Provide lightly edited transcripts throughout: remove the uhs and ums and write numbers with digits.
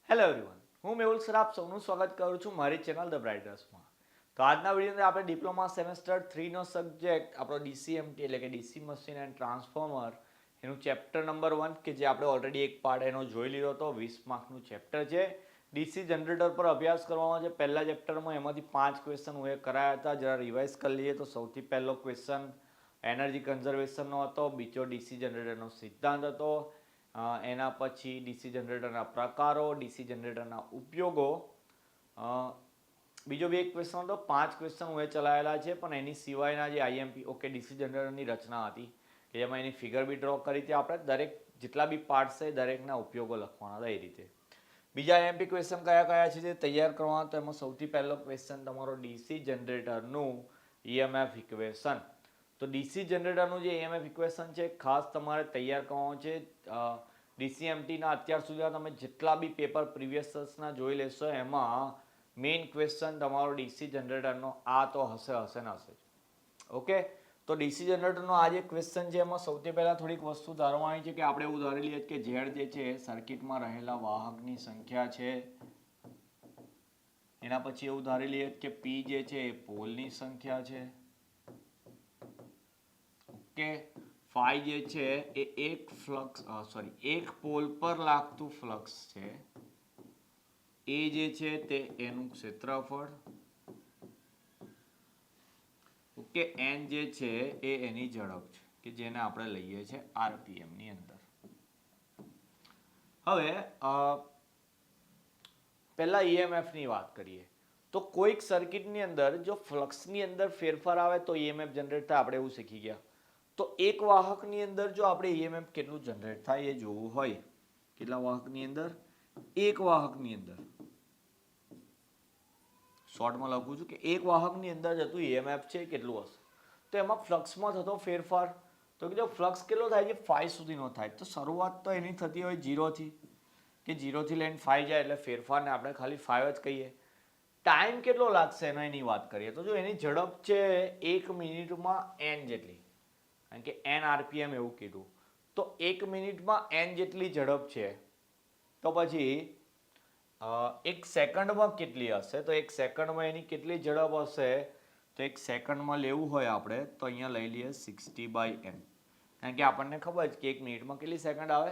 Hello everyone, હું Mehul sir આપ સૌનું સ્વાગત કરું છું મારી ચેનલ ધ બ્રાઇટર્સમાં. તો આજના વિડીયોની અંદર આપણે ડિપ્લોમા સેમેસ્ટર 3નો સબ્જેક્ટ આપણો ડીસીએમટી એટલે કે ડીસી મશીન એન્ડ ટ્રાન્સફોર્મર એનું ચેપ્ટર નંબર 1 કે જે આપણે ઓલરેડી એક પાર્ટ એનો જોઈ લીધો હતો. 20 માર્કનું ચેપ્ટર છે. ડીસી જનરેટર પર અભ્યાસ કરવામાં છે. પહેલા ચેપ્ટરમાં એમાંથી 5 ક્વેશ્ચન હું કરાયા હતા. જરા રિવાઇઝ કરી લઈએ તો સૌથી પહેલો ક્વેશ્ચન એનર્જી કન્ઝર્વેશનનો હતો. બીજો ડીસી જનરેટરનો સિદ્ધાંત હતો. એના પછી ડીસી જનરેટરના પ્રકારો, ડીસી જનરેટરના ઉપયોગો. બીજો બી એક ક્વેશ્ચન હતો. 5 ક્વેશ્ચન હું ચલાવેલા છે, પણ એની સિવાયના જે આઈએમપી ઓકે ડીસી જનરેટરની રચના હતી કે જેમાં એની ફિગર બી ડ્રો કરી હતી આપણે. દરેક જેટલા બી પાર્ટ્સ છે દરેકના ઉપયોગો લખવાના હતા એ રીતે. બીજા આઈએમપી ક્વેશ્ચન કયા કયા છે જે તૈયાર કરવાના, તો એમાં સૌથી પહેલો ક્વેશ્ચન તમારો ડીસી જનરેટરનું ઈએમએફ ઇક્વેશન. તો ડીસી જનરેટરનું જે ઈએમએફ ઇક્વેશન છે ખાસ તમારે તૈયાર કરવાનું છે. ડીસીએમટીના અત્યાર સુધીના તમે જેટલા બી પેપર પ્રીવિયસ યર્સના જોઈ લેશો એમાં મેઇન ક્વેશ્ચન તમારો ડીસી જનરેટરનો આ તો હશે ને હશે. ઓકે, તો ડીસી જનરેટરનો આ જે ક્વેશ્ચન છે એમાં સૌથી પહેલાં થોડીક વસ્તુ ધારવાની છે કે આપણે એવું ધારી લઈએ કે ઝેડ જે છે સર્કિટમાં રહેલા વાહકની સંખ્યા છે. એના પછી એવું ધારી લઈએ કે પી જે છે એ પોલની સંખ્યા છે. ઓકે, ફાઈ જે છે એ એક પોલ પર લાગતું ફ્લક્સ છે. એ જે છે તે એનું ક્ષેત્રફળ. ઓકે, એન જે છે એ એની ઝડપ છે કે જેને આપણે લઈએ છીએ આરપીએમ ની અંદર. હવે પહેલા ઈએમએફ ની વાત કરીએ તો કોઈક સર્કિટની અંદર જો ફ્લક્સની અંદર ફેરફાર આવે તો ઈએમએફ જનરેટ થાય. આપણે એવું શીખી ગયા. તો એક વાહકની અંદર જો આપણે ઈએમએફ કેટલું જનરેટ થાય એ જોવું હોય, કેટલા વાહકની અંદર? એક વાહકની અંદર. શોર્ટમાં લખું છું કે એક વાહકની અંદર જતું ઈએમએફ છે કેટલું હશે. તો એમાં ફ્લક્સમાં થતો ફેરફાર તો કે જો ફ્લક્સ કેટલો થાય છે 5 સુધીનો થાય. તો શરૂઆત તો એની થતી હોય 0થી કે 0થી લઈને 5 જાય એટલે ફેરફારને આપણે ખાલી 5 જ કહીએ. ટાઈમ કેટલો લાગશે એની વાત કરીએ તો જો એની ઝડપ છે 1 મિનિટમાં n જેટલી, કારણ કે n આરપીએમ એવું કીધું, તો 1 મિનિટમાં n જેટલી ઝડપ છે. તો પછી એક સેકન્ડમાં કેટલી હશે? તો એક સેકન્ડમાં એની કેટલી ઝડપ હશે? તો એક સેકન્ડમાં લેવું હોય આપણે તો અહીંયા લઈ લઈએ 60/n, કારણ કે આપણને ખબર છે કે એક મિનિટમાં કેટલી સેકન્ડ આવે?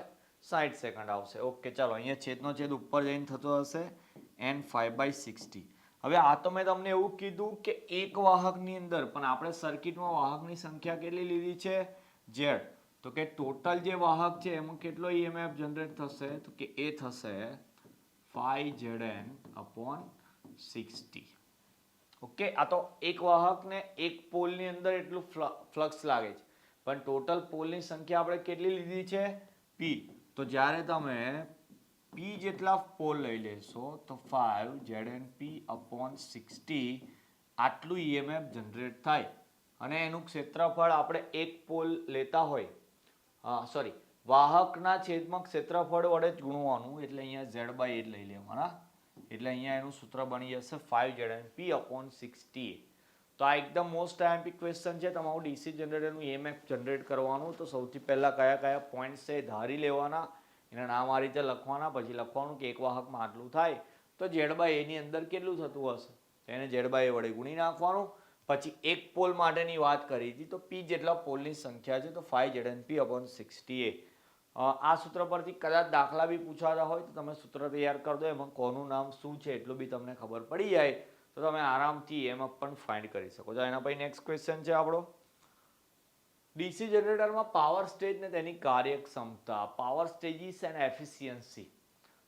60 સેકન્ડ આવશે. ઓકે, ચાલો અહીંયા છેદનો છેદ ઉપર જઈને થતો હશે n 5/60. હવે આ તો મેં તમને એવું કીધું કે એક વાહકની અંદર, પણ આપણે સર્કિટમાં વાહકની સંખ્યા કેટલી લીધી છે? z. તો કે ટોટલ જે વાહક છે એમાં કેટલો ઈએમએફ જનરેટ થશે? તો કે એ થશે 5Zn/60. ઓકે, આ તો એક વાહકને એક પોલની અંદર એટલું ફ્લક્સ લાગે છે, પણ ટોટલ પોલની સંખ્યા આપણે કેટલી લીધી છે? p. તો જ્યારે તમે p જેટલા પોલ લઈ લેશો તો 5Znp/60 આટલું ઈએમએફ જનરેટ થાય. અને એનું ક્ષેત્રફળ આપણે એક પોલ લેતા હોય, વાહકના છેદમાં ક્ષેત્રફળ વડે જ ગુણવાનું, એટલે અહીંયા Z/8 લઈ લેવાના. એટલે અહીંયા એનું સૂત્ર બની જશે 5Znp/60. તો આ એકદમ મોસ્ટ આઈએમપી ક્વેશ્ચન છે. તમારું ડીસી જનરેટરનું ઈએમએફ જનરેટ કરવાનું. તો સૌથી પહેલાં કયા કયા પોઈન્ટ્સ છે ધારી લેવાના, એના નામ આ રીતે લખવાના. પછી લખવાનું કે એક વાહકમાં આટલું થાય તો Z/A ની અંદર કેટલું થતું હશે, એને Z/A વડે ગુણી નાખવાનું. પછી એક પોલ માટેની વાત કરી હતી તો p જેટલા પોલની સંખ્યા છે તો 5Znp/60. આ સૂત્ર પરથી કદાચ દાખલા બી પૂછાતા હોય તો તમે સૂત્ર તૈયાર કરી દો, એમાં કોનું નામ શું છે એટલું બી તમને ખબર પડી જાય તો તમે આરામથી એમાં પણ ફાઇન્ડ કરી શકો છો. એના પછી નેક્સ્ટ ક્વેશ્ચન છે આપણો ડીસી જનરેટરમાં પાવર સ્ટેજ ને તેની કાર્યક્ષમતા, પાવર સ્ટેજીસ એન્ડ એફિશિયન્સી.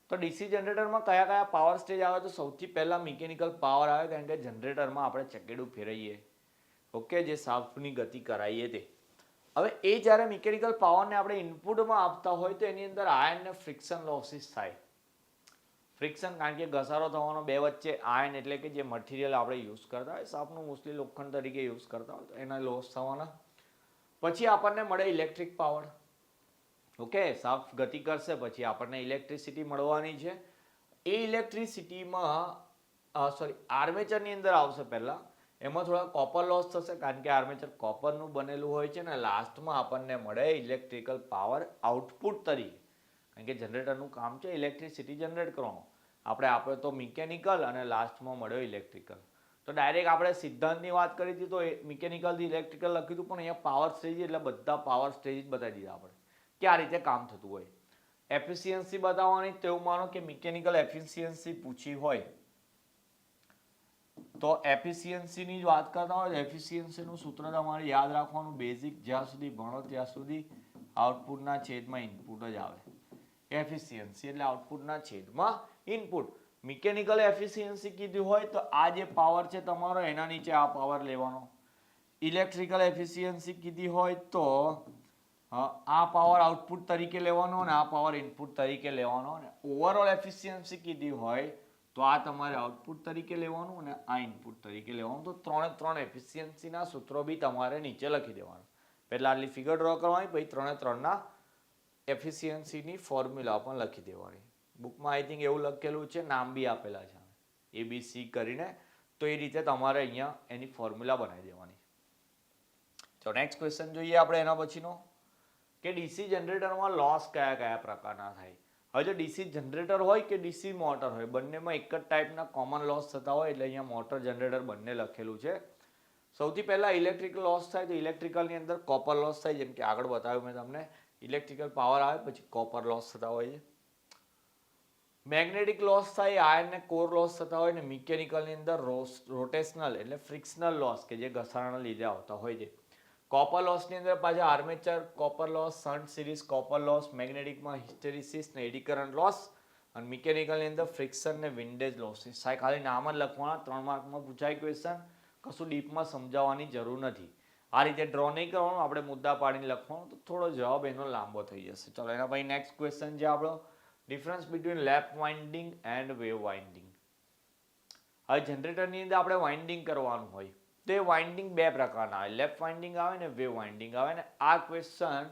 તો ડીસી જનરેટરમાં કયા કયા પાવર સ્ટેજ આવે? તો સૌથી પહેલા મિકેનિકલ પાવર આવે, કારણ કે જનરેટરમાં આપણે ચકેડું ફેરવીએ, ઓકે, જે શાફ્ટની ગતિ કરાવીએ તે. હવે એ જ્યારે મિકેનિકલ પાવરને આપણે ઇનપુટમાં આપતા હોય તો એની અંદર આયર્ન ને ફ્રિક્શન લોસીસ થાય. ફ્રિક્શન કારણ કે ઘસારો થવાનો બે વચ્ચે, આયર્ન એટલે કે જે મટીરિયલ આપણે યુઝ કરતા હોય, શાફ્ટનું મોસ્ટલી લોખંડ તરીકે યુઝ કરતા હોય તો એના લોસ થવાના. પછી આપણને મળે ઇલેક્ટ્રિક પાવર. ઓકે, શાફ્ટ ગતિ કરશે પછી આપણને ઇલેક્ટ્રિસિટી મળવાની છે. એ ઇલેક્ટ્રિસિટીમાં આર્મેચરની અંદર આવશે પહેલા. એમાં થોડા કોપર લોસ થશે કારણ કે આર્મેચર કોપરનું બનેલું હોય છે ને. લાસ્ટમાં આપણને મળે ઇલેક્ટ્રિકલ પાવર આઉટપુટ તરીકે, કારણ કે જનરેટરનું કામ છે ઇલેક્ટ્રિસિટી જનરેટ કરવાનું. આપણે આપ્યો તો મિકેનિકલ અને લાસ્ટમાં મળ્યો ઇલેક્ટ્રિકલ. તો ડાયરેક્ટ આપણે સિદ્ધાંતની વાત કરી હતી તો મિકેનિકલથી ઇલેક્ટ્રિકલ લખ્યું હતું, પણ અહીંયા પાવર સ્ટેજ એટલે બધા પાવર સ્ટેજ જ બતાવી દીધા આપણે કે આ રીતે કામ થતું હોય. એફિશિયન્સી બતાવવાની, તેવું માનો કે મિકેનિકલ એફિશિયન્સી પૂછી હોય તો એફિશિયન્સીની જ વાત કરતા હોય, એફિશિયન્સીનું સૂત્ર તમારે યાદ રાખવાનું, બેઝિક જ્યાં સુધી ભણો ત્યાં સુધી આઉટપુટના છેદમાં ઇનપુટ જ આવે. એફિશિયન્સી એટલે આઉટપુટના છેદમાં ઇનપુટ. મિકેનિકલ એફિશિયન્સી કીધી હોય તો આ જે પાવર છે તમારો એના નીચે આ પાવર લેવાનો. ઇલેક્ટ્રિકલ એફિશિયન્સી કીધી હોય તો આ પાવર આઉટપુટ તરીકે લેવાનો અને આ પાવર ઇનપુટ તરીકે લેવાનો. અને ઓવરઓલ એફિશિયન્સી કીધી હોય તો આ તમારે આઉટપુટ તરીકે લેવાનું અને આ ઇનપુટ તરીકે લેવાનું. તો ત્રણે ત્રણ એફિશિયન્સીના સૂત્રો બી તમારે નીચે લખી દેવાનું. પહેલા આટલી ફિગર ડ્રો કરવાની, પછી ત્રણે ત્રણના એફિશિયન્સીની ફોર્મ્યુલા પણ લખી દેવાની. બુકમાં આઈ થિંક એવું લખેલું છે, નામ બી આપેલા છે ABC કરીને. તો એ રીતે તમારે અહીંયા એની ફોર્મ્યુલા બનાવી દેવાની. તો નેક્સ્ટ ક્વેશ્ચન જોઈએ આપણે એના પછીનો, કે ડીસી જનરેટરમાં લોસ કયા કયા પ્રકારના થાય. હવે જો ડીસી જનરેટર હોય કે ડીસી મોટર હોય, બંનેમાં એક જ ટાઈપના કોમન લોસ થતા હોય, એટલે અહીંયા મોટર જનરેટર બંને લખેલું છે. સૌથી પહેલા ઇલેક્ટ્રિકલ લોસ થાય તો ઇલેક્ટ્રિકલની અંદર કોપર લોસ થાય, જેમ કે આગળ બતાવ્યું મેં તમને. ઇલેક્ટ્રિકલ પાવર આવે પછી કોપર લોસ થતા હોય છે. મેગ્નેટિક લોસ થાય, આયર્ન ને કોર લોસ થતા હોય. ને મિકેનિકલની અંદર રોટેશનલ એટલે ફ્રિક્શનલ લોસ કે જે ઘસારાના લીધે આવતા હોય છે. કોપર લોસની અંદર પાછા armature copper loss, shunt series copper loss, મેગ્નેટિકમાં હિસ્ટેરિસિસ ને એડી કરંટ લોસ, અને મિકેનિકલની અંદર ફ્રિક્શન ને વિન્ડેજ લોસીસ થાય. ખાલી નામ જ લખવાના, 3 માર્કમાં પૂછાય ક્વેશ્ચન, કશું ડીપમાં સમજાવવાની જરૂર નથી. આ રીતે ડ્રો નહીં કરવાનું, આપણે મુદ્દા પાડીને લખવાનું, તો થોડો જવાબ એનો લાંબો થઈ જશે. ચલો એના પછી નેક્સ્ટ ક્વેશ્ચન છે આપણો, difference between lap winding and wave winding. હવે જનરેટરની અંદર આપણે વાઇન્ડિંગ કરવાનું હોય તો એ વાઇન્ડિંગ બે પ્રકારના આવે, લેપ વાઇન્ડિંગ આવે ને વેવ વાઇન્ડિંગ આવે. ને આ ક્વેશ્ચન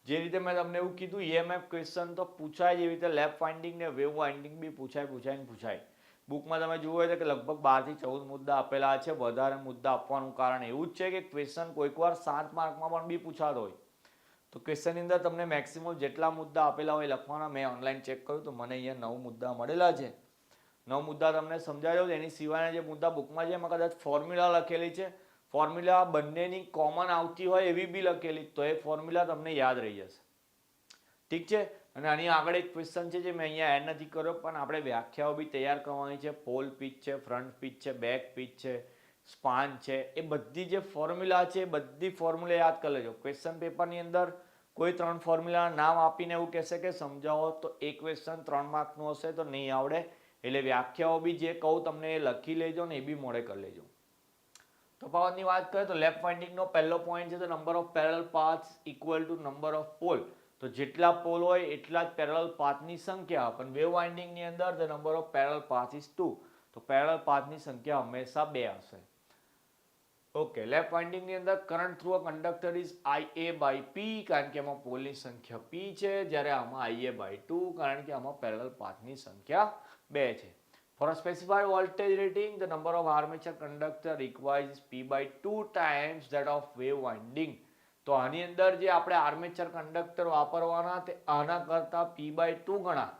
જે રીતે મેં તમને એવું કીધું EMF ક્વેશ્ચન તો પૂછાય, જેવી રીતે લેપ વાઇન્ડિંગ ને વેવ વાઇન્ડિંગ બી પૂછાય. બુકમાં તમે જુઓ તો કે લગભગ 12 થી 14 મુદ્દા આપેલા છે. વધારે મુદ્દા આપવાનું કારણ એવું જ છે કે ક્વેશ્ચન કોઈકવાર 7 માર્કમાં પણ બી પૂછાતો હોય. તો ક્વેશ્ચનની અંદર તમને મેક્સિમમ જેટલા મુદ્દા આપેલા હોય લખવાના. મેં ઓનલાઈન ચેક કર્યું તો મને અહીંયા 9 મુદ્દા મળેલા છે. 9 મુદ્દા તમને સમજાવ્યો. એની સિવાયના જે મુદ્દા બુકમાં છે એમાં કદાચ ફોર્મ્યુલા લખેલી છે, ફોર્મ્યુલા બંનેની કોમન આવતી હોય એવી બી લખેલી, તો એ ફોર્મ્યુલા તમને યાદ રહી જશે. ઠીક છે. અને આની આગળ એક ક્વેશ્ચન છે જે મેં અહીંયા એડ નથી કર્યો, પણ આપણે વ્યાખ્યાઓ બી તૈયાર કરવાની છે. પોલ પીચ છે, ફ્રન્ટ પીચ છે, બેક પીચ છે, સ્પાન છે, એ બધી જે ફોર્મ્યુલા છે એ બધી ફોર્મ્યુલા યાદ કરી લેજો. ક્વેશ્ચન પેપરની અંદર કોઈ 3 ફોર્મ્યુલાના નામ આપીને એવું કહેશે કે સમજાવો, તો એ ક્વેશ્ચન 3 માર્કનું હશે તો નહીં આવડે. એટલે વ્યાખ્યાઓ બી જે કહું તમને એ લખી લેજો ને એ બી મોડે કરી લેજો. તફાવતની વાત કરીએ તો લેપ વાઇન્ડિંગનો પહેલો પોઈન્ટ છે તો number of parallel paths equal to number of pole. તો જેટલા પોલ હોય એટલા જ પેરેલલ પાથની સંખ્યા. પણ વેવ વાઇન્ડિંગની અંદર the number of parallel path is 2. તો પેરેલલ પાથની સંખ્યા હંમેશા 2 હશે. ઓકે. લેપ વાઇન્ડિંગની અંદર current through a conductor is IA/P, કારણ કે આમાં પોલની સંખ્યા P છે, જ્યારે આમાં IA/2 કારણ કે આમાં પેરેલલ પાથની સંખ્યા 2 છે. For a specified voltage rating, the number of armature conductor required is P/2 times that of wave winding. તો આની અંદર જે આપણે આર્મેચર કંડક્ટર વાપરવાના તે આના કરતા P/2 ગણા,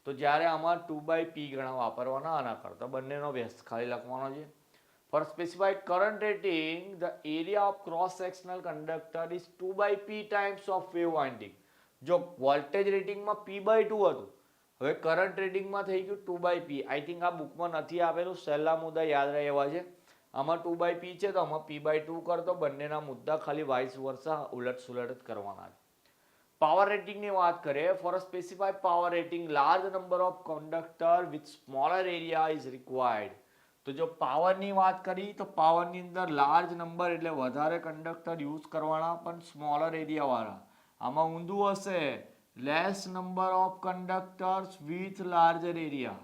તો જ્યારે આમાં 2/P ગણા વાપરવાના આના કરતા. બંનેનો વ્યસ્ત ખાલી લખવાનો છે. For specified current rating, the area of cross sectional conductor is 2/P times of wave winding. જો વોલ્ટેજ રેટિંગમાં P/2 હતું, હવે કરંટ રેટિંગમાં થઈ ગયું 2/P. આઈ થિંક આ બુકમાં નથી આપેલું, સહેલા મુદ્દા યાદ રહે એવા છે. આમાં 2/P છે તો આમાં P/2 કરતો. બંનેના મુદ્દા ખાલી વાઇસ વર્સા ઉલટ સુલટ જ કરવાના છે. પાવર રેટિંગની વાત કરીએ, for a specified power rating large number of conductor with smaller area is required. તો જો પાવરની વાત કરી તો પાવરની અંદર લાર્જ નંબર એટલે વધારે કંડક્ટર યુઝ કરવાના, પણ સ્મોલર એરિયા વાળા. આમાં ઊંધું હશે, less number of conductors with larger area.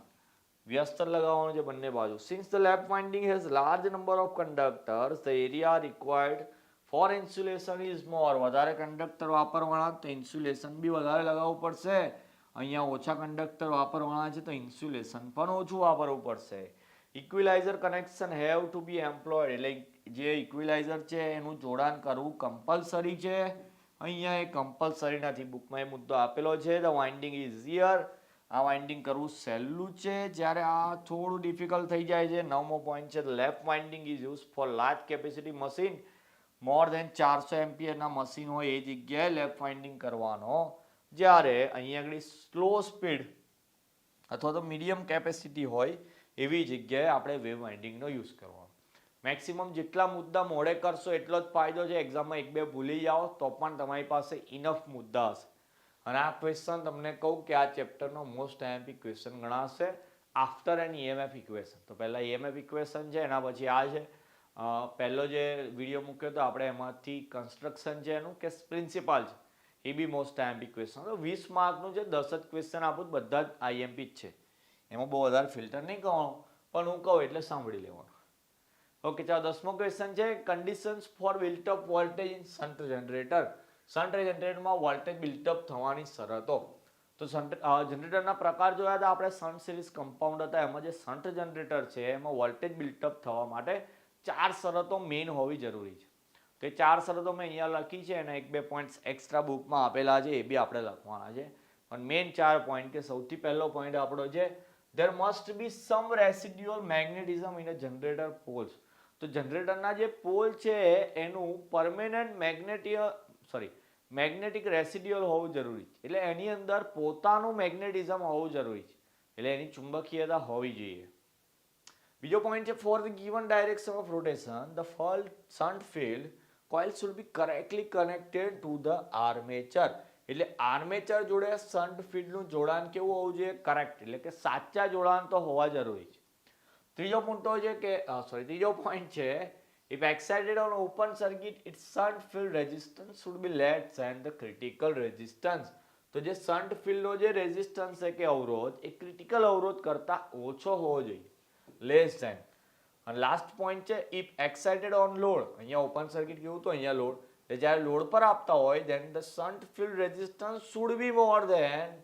વ્યસ્ત લગાવવાનું છે બંને બાજુ. Since the lap winding has large number of conductors, the area required for insulation is more. વધારે કંડક્ટર વાપરવાના તો ઇન્સ્યુલેશન બી વધારે લગાવવું પડશે. અહીંયા ઓછા કંડક્ટર વાપરવાના છે તો ઇન્સ્યુલેશન પણ ઓછું વાપરવું પડશે. Equalizer connection have to be employed. એટલે જે ઇક્વિલાઇઝર છે એનું જોડાણ કરવું કમ્પલસરી છે. અહીંયા એ કમ્પલસરી નથી, બુકમાં એ મુદ્દો આપેલો છે. ધ વાઇન્ડિંગ ઇઝ હિયર આ વાઇન્ડિંગ કરવું સહેલું છે, જ્યારે આ થોડું ડિફિકલ્ટ થઈ જાય છે. 9મો પોઈન્ટ છે, lap winding is use for large capacity machine. More than 400 એમ્પિયરના મશીન હોય એ જગ્યાએ લેપ વાઇન્ડિંગ કરવાનો, જ્યારે અહીંયા આગળ સ્લો સ્પીડ અથવા તો મીડિયમ કેપેસિટી હોય એવી જગ્યાએ આપણે વેવ વાઇન્ડિંગનો યુઝ કરવાનો. મેક્સિમમ જેટલા મુદ્દા મોડે કરશો એટલો જ ફાયદો છે. એક્ઝામમાં એક બે ભૂલી જાઓ તો પણ તમારી પાસે ઇનફ મુદ્દા હશે. અને આ ક્વેશ્ચન તમને કહું કે આ ચેપ્ટરનો મોસ્ટ આઈએમપી ક્વેશ્ચન ગણાશે આફ્ટર એન ઈએમએફ ઇક્વેશન. તો પહેલા ઈએમએફ ઇક્વેશન છે, એના પછી આ છે. પહેલો જે વિડીયો મૂક્યો તો આપણે એમાંથી કન્સ્ટ્રક્શન છે એનું કે પ્રિન્સિપાલ છે, એ બી મોસ્ટ આઈએમપી ક્વેશ્ચન. તો 20 માર્કનું છે, 10 જ ક્વેશ્ચન આપું, બધા જ આઈએમપી જ છે, એમાં બહુ વધારે ફિલ્ટર નહીં કરવાનું, પણ હું કહું એટલે સાંભળી લેવાનું. ઓકે, ચાલો 10મો ક્વેશ્ચન છે, conditions for built up voltage in shunt generator. Shunt જનરેટરમાં વોલ્ટેજ બિલ્ટઅપ થવાની શરતો. તો જનરેટરના પ્રકાર જોયા હતા આપણે. શન્ટ સિરીઝ કમ્પાઉન્ડ હતા, એમાં જે શન્ટ જનરેટર છે એમાં વોલ્ટેજ બિલ્ટઅપ થવા માટે 4 શરતો મેઇન હોવી જરૂરી છે. તો એ 4 શરતો મેં અહીંયા લખી છે, અને 1-2 પોઈન્ટ્સ એક્સ્ટ્રા બુકમાં આપેલા છે, એ બી આપણે લખવાના છે. પણ મેઇન 4 પોઈન્ટ કે સૌથી પહેલો પોઈન્ટ આપણો છે, there must be some residual magnetism in a generator poles. તો જનરેટરના જે પોલ છે એનું પરમેનન્ટ મેગ્નેટિક રેસિડ્યુઅલ હોવું જરૂરી છે. એટલે એની અંદર પોતાનું મેગ્નેટિઝમ હોવું જરૂરી છે, એટલે એની ચુંબકીયતા હોવી જોઈએ. બીજો પોઈન્ટ છે, for the given direction of rotation the shunt field coil should be correctly connected to the armature. એટલે આર્મેચર જોડે શન્ટ ફિલ્ડનું જોડાણ કેવું હોવું જોઈએ? કરેક્ટ, એટલે કે સાચા જોડાણ તો હોવા જરૂરી છે. ત્રીજો પોઈન્ટ છે, if excited on open circuit its shunt field resistance should be less than the critical resistance. તો જે શન્ટ ફિલ્ડનો જે રેઝિસ્ટન્સ છે કે અવરોધ, એ ક્રિટિકલ અવરોધ કરતા ઓછો હોવો જોઈએ, લેસ ધેન. અને લાસ્ટ પોઈન્ટ છે, if excited on load. અહીંયા ઓપન સર્કિટ કેવું તો અહીંયા લોડ, એટલે જ્યારે લોડ પર આપતા હોય then the shunt field resistance should be more than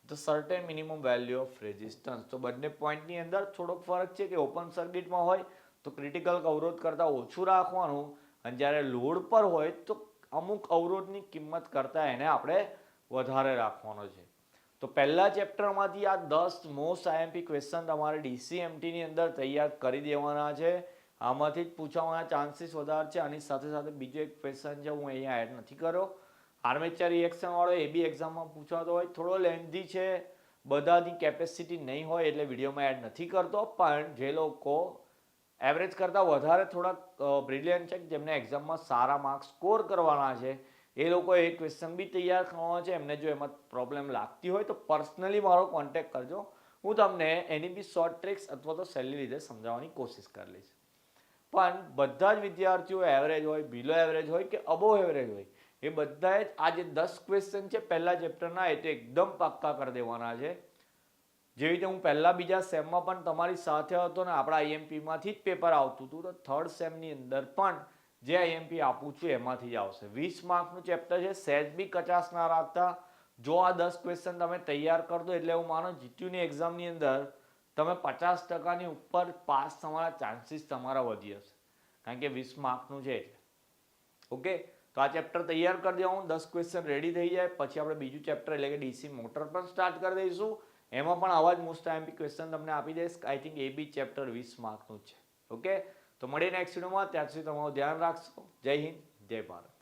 the certain minimum value of resistance. તો બંને પોઈન્ટની અંદર થોડોક ફરક છે કે ઓપન સર્કિટમાં હોય તો ક્રિટિકલ અવરોધ કરતાં ઓછું રાખવાનું, અને જ્યારે લોડ પર હોય તો અમુક અવરોધની કિંમત કરતાં એને આપણે વધારે રાખવાનો છે. તો પહેલા ચેપ્ટરમાંથી આ 10 મોસ્ટ આઈએમપી ક્વેશ્ચન તમારે ડીસીએમટીની અંદર તૈયાર કરી દેવાના છે. આમાંથી જ પૂછવાના ચાન્સીસ વધારે છે. આની સાથે સાથે બીજો એક ક્વેશ્ચન છે, હું અહીંયા એડ નથી કર્યો, આર્મેચર રિએક્શન વાળો, એ બી એક્ઝામમાં પૂછાતો હોય, થોડો લેન્ધી છે, બધાની કેપેસિટી નહીં હોય એટલે વિડીયોમાં એડ નથી કરતો. પણ જે લોકો એવરેજ કરતાં વધારે થોડાક બ્રિલિયન્ટ છે, જેમને એક્ઝામમાં સારા માર્ક્સ સ્કોર કરવાના છે, એ લોકો એ ક્વેશ્ચન બી તૈયાર કરવાનો છે. એમને જો એમાં પ્રોબ્લેમ લાગતી હોય તો પર્સનલી મારો કોન્ટેક્ટ કરજો, હું તમને એની બી શોર્ટ ટ્રિક્સ અથવા તો સહેલી રીતે સમજાવવાની કોશિશ કરી લઈશ. પણ બધા જ વિદ્યાર્થીઓ એવરેજ હોય, બિલો એવરેજ હોય કે અબોવ એવરેજ હોય, એ બધાએ જ આ જે 10 ક્વેશ્ચન છે પહેલા ચેપ્ટરના, એ તો એકદમ પાક્કા કરી દેવાના છે. જેવી રીતે હું પહેલા બીજા સેમમાં પણ તમારી સાથે હતો ને, આપણા આઈએમપીમાંથી જ પેપર આવતું હતું, તો થર્ડ સેમની અંદર પણ જે આઈએમપી આપું છું એમાંથી જ આવશે. 20 માર્કનું ચેપ્ટર છે, સહેજ બી કચાશ ના રાખતા. જો આ 10 ક્વેશ્ચન તમે તૈયાર કરી દો એટલે હું માનો જીટ્યુની એક્ઝામની અંદર તમે 50% ઉપર પાસ થવાના ચાન્સીસ તમારા વધી હશે, કારણ કે 20 માર્કનું છે એટલે. ઓકે, તો આ ચેપ્ટર તૈયાર કરી દેવાનું, 10 ક્વેશ્ચન રેડી થઈ જાય પછી આપણે બીજું ચેપ્ટર એટલે કે ડીસી મોટર પણ સ્ટાર્ટ કરી દઈશું. એમાં પણ આવા જ મોસ્ટ આઈએમપી ક્વેશ્ચન તમને આપી દઈશ. I think A B chapter 20 માર્કનું છે. ઓકે, તો મળીએ નેક્સ્ટ વિડીયોમાં. ત્યાં સુધી તમારું ધ્યાન રાખશો. જય હિન્દ, જય ભારત.